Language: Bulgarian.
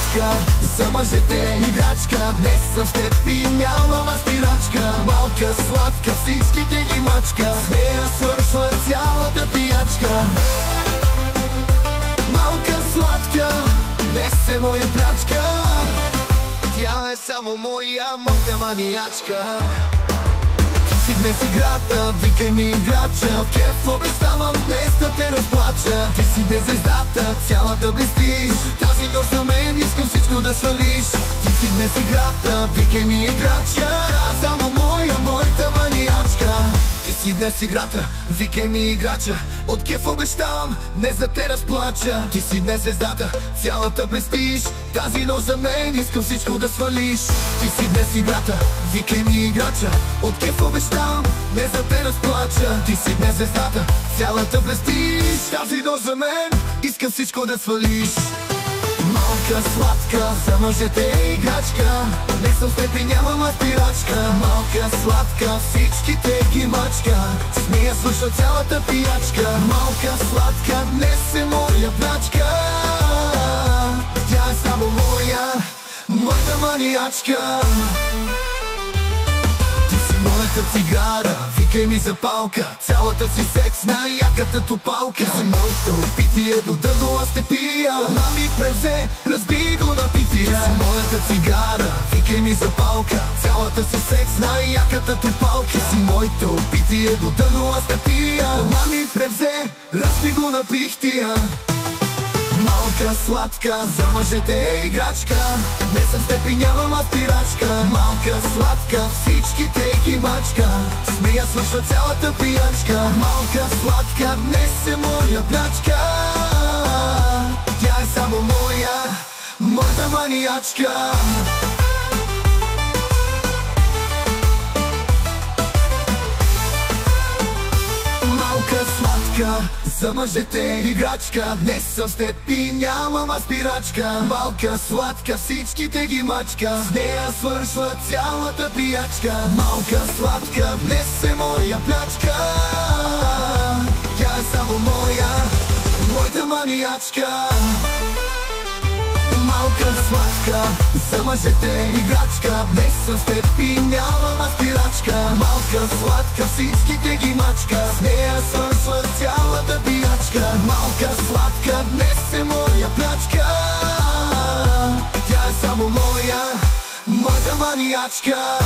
играчка, за мъжете играчка. Днес съм с теб и нямам спирачка. Малка, сладка, всичките ги мачка. С нея свършва цялата пиячка. Малка, сладка, днес е моя плячка. Тя е само моя маниачка. Ти си днес играта, викай ми играча. В кеф обещавам днес да те разплача. Ти си днес звездата, цялата блестиш. Тази нощ на мен искам всичко да свалиш. Ти си днес играта, викай ми играча. Само моята маниачка. Ти си днес играта, викай ми играча. От кеф обещавам днес да те разплача. Ти си днес звездата, цялата блестиш. Тази нощ за мен искам всичко да свалиш. Ти си днес играта, викай ми играча. От кеф обещавам днес да те разплача. Ти си днес звездата, цялата блестиш. Тази нощ за мен искам всичко да свалиш. Малка, сладка, за мъжете е играчка. Не съм с теб и нямам спирачка. Малка, сладка, всичките ги мачка. С нея слуша цялата пиячка. Малка, сладка, днес е моя плячка. Тя е само моята маниачка. Моята цигара, викай ми запалка. Цялата си секс на яката топалка. Си моето питие до дъно аз те пия. Мами превзе, разби го на пития. Си моята цигара, викай ми запалка. Цялата си секс на яката топалка. Си моето питие до дъно аз те пия. Мами превзе, разби го на пихтия. Малка, сладка, за мъжете е играчка. Не съм с теб и нямам спирачка. Малка, сладка, всичките ги мачка. С нея свършва цялата пиячка. Малка, сладка, днес е моя плячка. Тя е само моята маниачка. Малка, сладка, за мъжете играчка. Днес съм с теб и нямам спирачка. Малка, сладка, всичките ги мачка. С нея свършва цялата пиячка. Малка, сладка, днес е моя плячка. Тя е само моята маниачка. Малка, сладка, за мъжете играчка. Днес съм с теб и нямам спирачка. Малка, сладка, всичките ги мачка. С нея свършва цялата пиячка. Малка, сладка, днес е моя плячка. Тя е само моята маниачка.